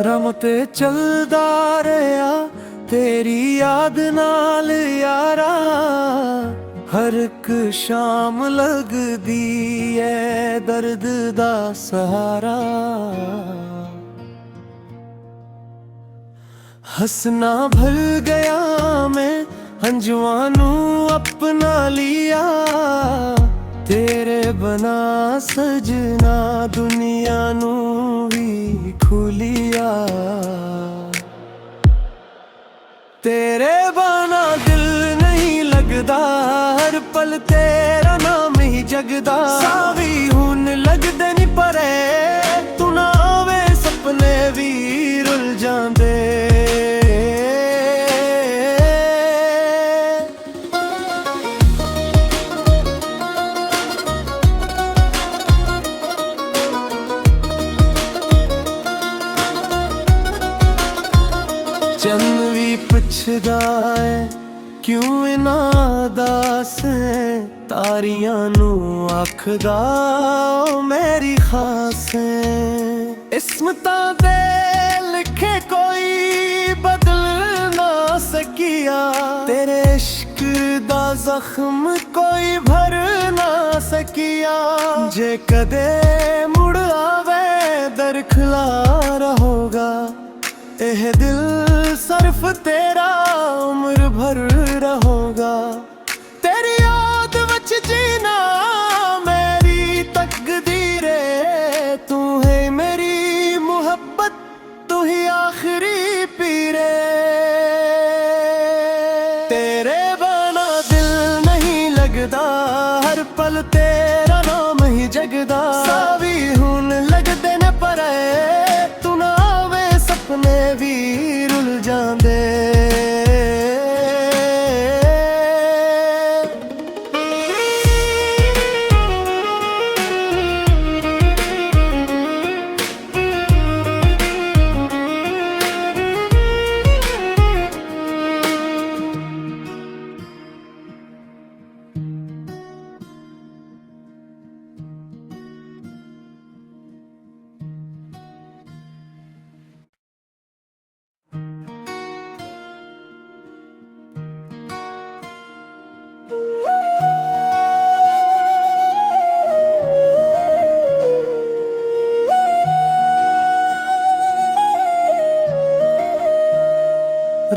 ਰਮ ਤੇ ਚੱਲਦਾ ਰਿਹਾ ਤੇਰੀ ਯਾਦ ਨਾਲ ਯਾਰਾ। ਹਰ ਇੱਕ ਸ਼ਾਮ ਲੱਗਦੀ ਐ ਦਰਦ ਦਾ ਸਹਾਰਾ। हंसना भूल गया मैं हंजुआ नू अपना लिया। तेरे बना सजना दुनिया नू भी खुलिया। तेरे बना दिल नहीं लगदा हर पल तेरा नाम ही जगदा। सावी हुन लगदे नी परे तू ना आवे सपने भी रुल जांदे। चंद भी पुछदा है क्यों इना दास है। तारियां नू आखदा मेरी खास है। इस्मतां दे लिखे कोई बदल ना सकिया। तेरे इश्क दा जख्म कोई भर ना सकिया। जे कदे मुड़ आवे दरखला रहोगा एह दिल सिर्फ तेरा उम्र भर रहोगा। तेरी याद वच जीना मेरी तकदीर है। तू है मेरी मोहब्बत तू ही आखिरी पीर है। तेरे बना दिल नहीं लगदा हर पल तेरा नाम ही जगदा। सावी हुन लगदे ने परे तू ना आवे सपने भी रुल जांदे।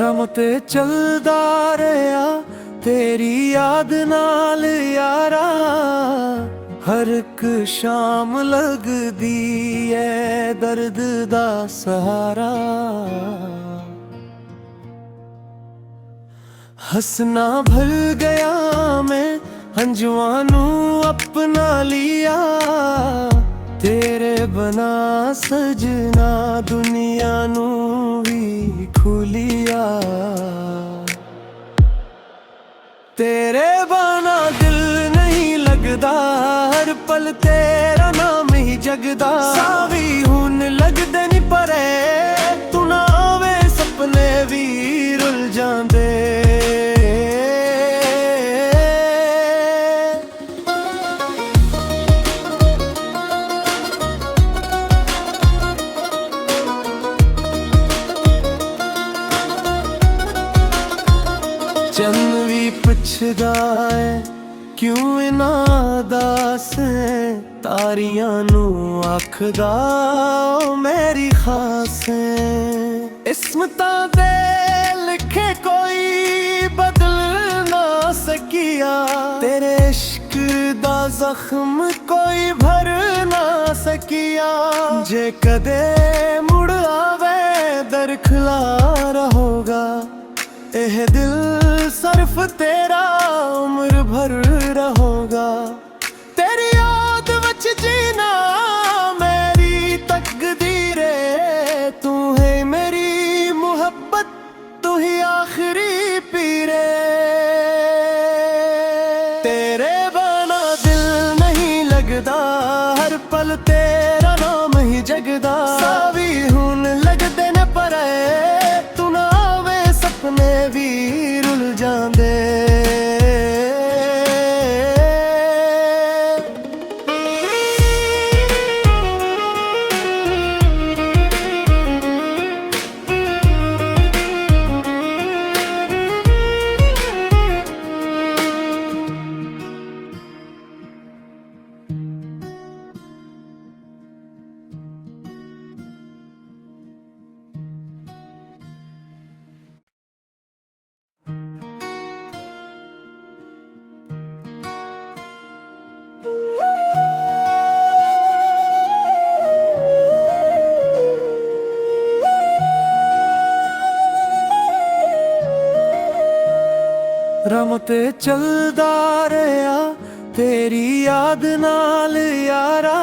रम ते चलदा रहा तेरी याद नाल यारा। हर एक शाम लगदी ऐ दर्द दा सहारा। हंसना भूल गया मैं हंजुआ नू अपना लिया। तेरे बना सजना दुनिया नू भी खुलिया। तेरे बना दिल नहीं लगदा हर पल तेरा नाम ही जगदा। सावी हुन लगदे नी परे तू ना आवे सपने भी रुल जांदे। चंद भी पुछदा है क्यों इना दास है। तारियां नू आखदा मेरी खास है। इस्मतां दे लिखे कोई बदल ना सकिया। तेरे इश्क दा जख्म कोई भर ना सकिया। जे कदे मुड़ आवे दरखला रहोगा एह दिल सिर्फ तेरा उम्र भर रहोगा। तेरी याद वच जीना मेरी तकदीर है। तू है मेरी मोहब्बत तू ही आखिरी पीर है। तेरे बना दिल नहीं लगदा हर पल तेरा नाम ही जगदा। सावी हुन लगदे ने परे तू ना आवे सपने भी रुल जांदे। ਰਮ ਤੇ ਚੱਲਦਾ ਰਿਹਾ ਤੇਰੀ ਯਾਦ ਨਾਲ ਯਾਰਾ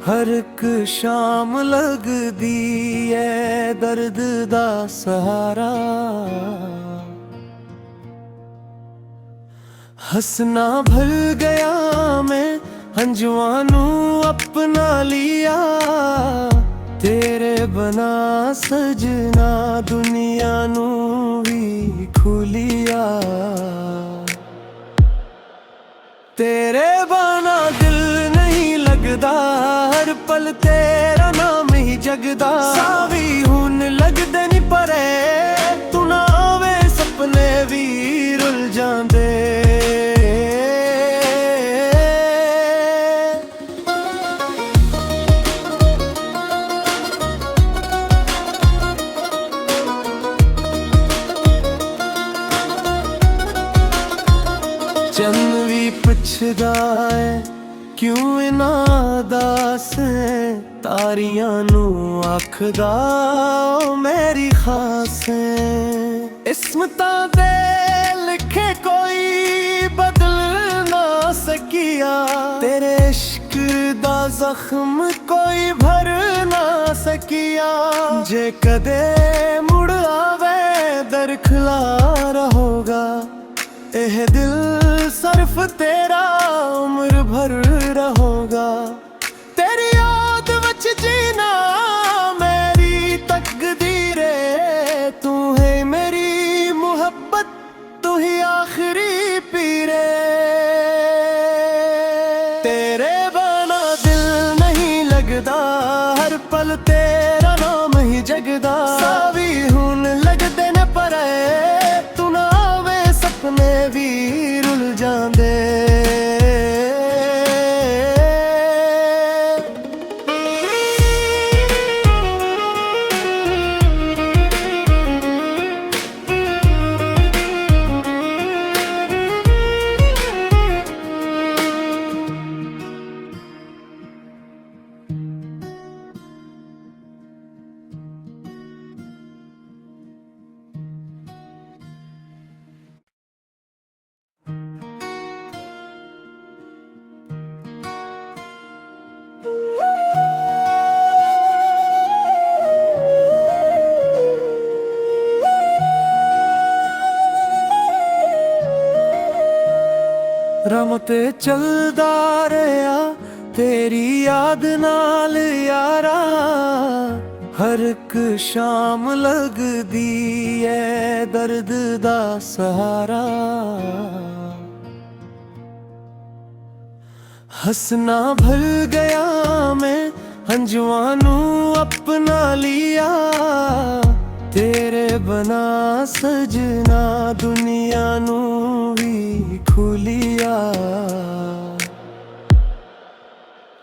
ਹਰ ਇੱਕ ਸ਼ਾਮ ਲੱਗਦੀ ਐ ਦਰਦ ਦਾ ਸਹਾਰਾ हंसना भूल गया मैं हंजुआं नू अपना लिया तेरे बना सजना दुनिया नू भी खुलिया तेरे बना दिल नहीं लगदा हर पल तेरा नाम ही जगदा सावी हुन लगदे नी परे तू ना आवे सपने भी रुल जांदे चंद भी पुछदा है क्यों इना दास है तारियां नू आखदा ओ मेरी खास है इस्मतां दे लिखे कोई बदल ना सकिया तेरे इश्क दा जख्म कोई भर ना सकिया जे कदे मुड़ आवे दरखला रहोगा एह दिल सिर्फ तेरा उम्र भर रहोगा तेरी याद वच जीना मेरी तकदीर है तू है मेरी मोहब्बत तू ही आखिरी पीरे तेरे बना दिल नहीं लगदा हर पल तेरा नाम ही जगदा सावी हुन लगदे ने परे तू ना आवे सपने भी रुल जांदे रम ते चलदा रहा तेरी याद नाल यारा हर एक शाम लगदी ऐ दर्द दा सहारा हंसना भूल गया मैं हंजुआं नू अपना लिया तेरे बना सजना दुनिया नू भी खुलिया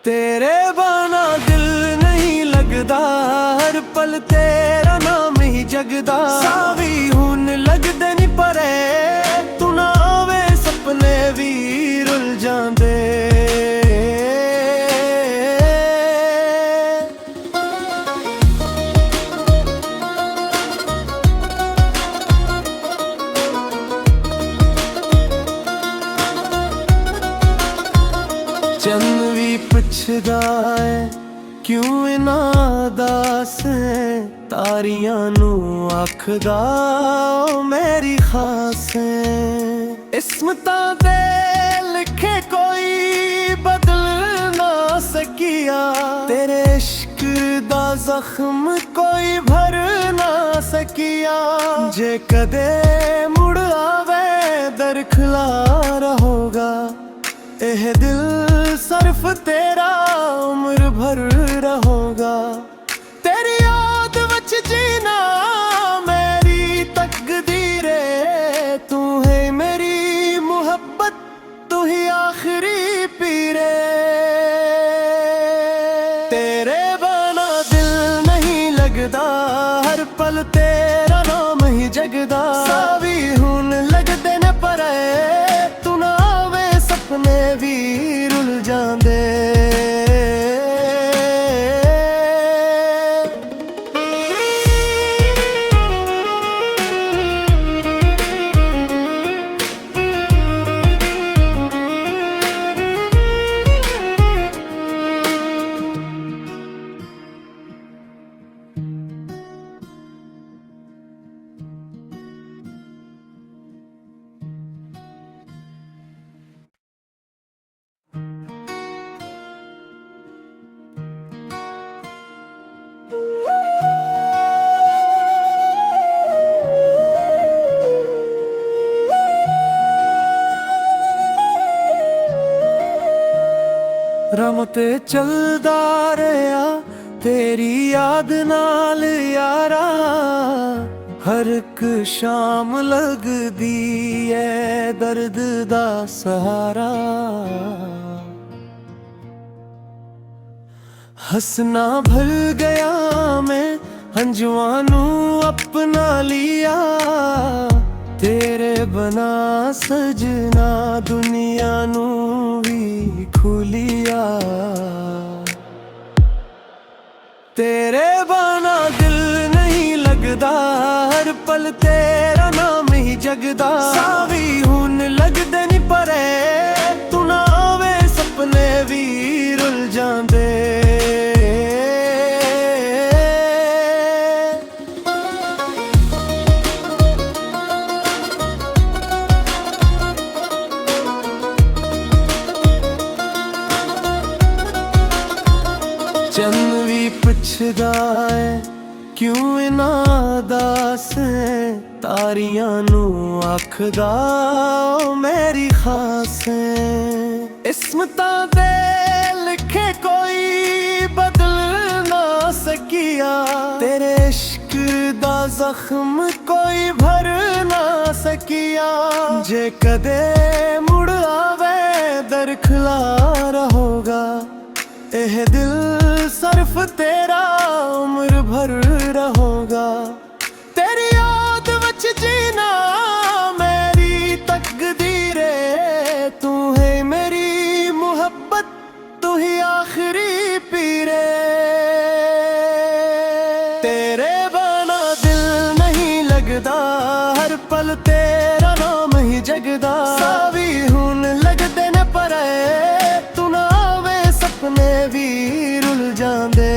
तेरे बना दिल नहीं लगदा हर पल तेरा नाम ही जगदा सावी हुन लगदे नी परे तू ना आवे सपने भी रुल जांदे चंद भी पुछदा है क्यों इना दास है तारियां नू आखदा ओ मेरी खास है इस्मतां दे लिखे कोई बदल ना सकिया तेरे इश्क दा जख्म कोई भर ना सकिया जे कदे मुड़ आवे दरखला रहोगा एह दिल सिर्फ तेरा उम्र भर रहोगा तेरी याद वच जीना मेरी तकदीर है तू है मेरी मोहब्बत तू ही आखिरी पीरे तेरे बना दिल नहीं लगदा हर पल तेरा नाम ही जगदा सावी हुन लगदे ने परे तू ना आवे सपने भी रुल जांदे ਤੇ ਚੱਲਦਾ ਰਿਹਾ तेरी याद नाल यारा हर एक शाम लगदी है दर्द दा सहारा हसना भर गया मैं हंजुआं नू अपना लिया तेरे बना सजना दुनिया नू भी खुलिया तेरे बाना दिल नहीं लगदा हर पल तेरा नाम ही जगदा सावी हुन लगदे नी परे तू ना आवे सपने भी रुल जांदे चंद भी पुछदा है क्यों इना दास है तारियां नू आखदा ओ मेरी खास है इस्मतां दे लिखे कोई बदल ना सकिया तेरे इश्क दा जख्म कोई भर ना सकिया जे कदे मुड़ आवे दरखला रहोगा एह दिल सिर्फ तेरा उम्र भर रहोगा तेरी याद वच जीना मेरी तकदीरे तू है मेरी मोहब्बत तू ही आखिरी पीरे तेरे बना दिल नहीं लगदा हर पल तेरा नाम ही जगदा सावी हुन लगदे ने परे तू ना आवे सपने भी रुल जांदे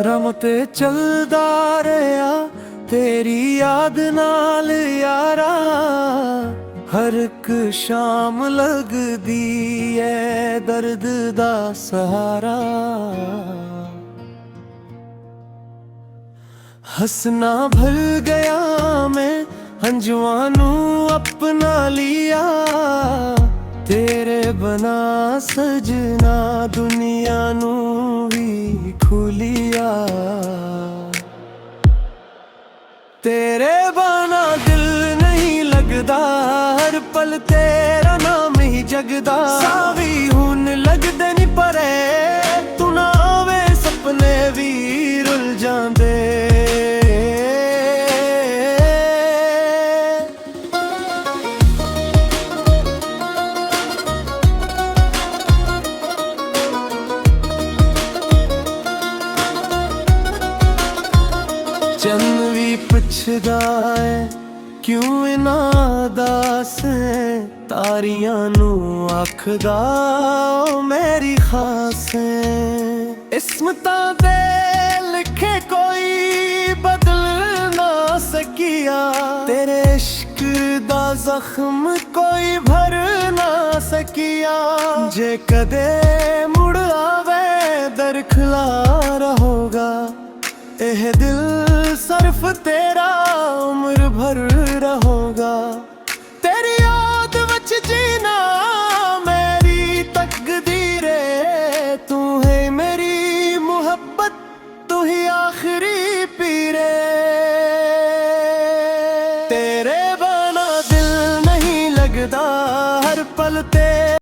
राम ते चलदा रहा तेरी याद नाल यारा हर एक शाम लगदी है दर्द दा सहारा हसना भर गया मैं हंजुआं नू अपना लिया तेरे बना सजना दुनिया नू भी खुलिया तेरे बाना दिल नहीं लगदा हर पल तेरा नाम ही जगदा सावी हुन लगदे नी परे तू ना आवे सपने भी रुल जांदे चंद भी पुछदा है क्यों इना दास है तारियां नू आखदा ओ मेरी खास है इस्मतां दे लिखे कोई बदल ना सकिया तेरे इश्क दा जख्म कोई भर ना सकिया जे कदे मुड़ आवे दरखला रहोगा एह दिल सिर्फ तेरा उम्र भर रहोगा तेरी याद वच जीना मेरी तकदीरे तू है मेरी मोहब्बत तू ही आखिरी पीरे तेरे बना दिल नहीं लगदा हर पल तेरा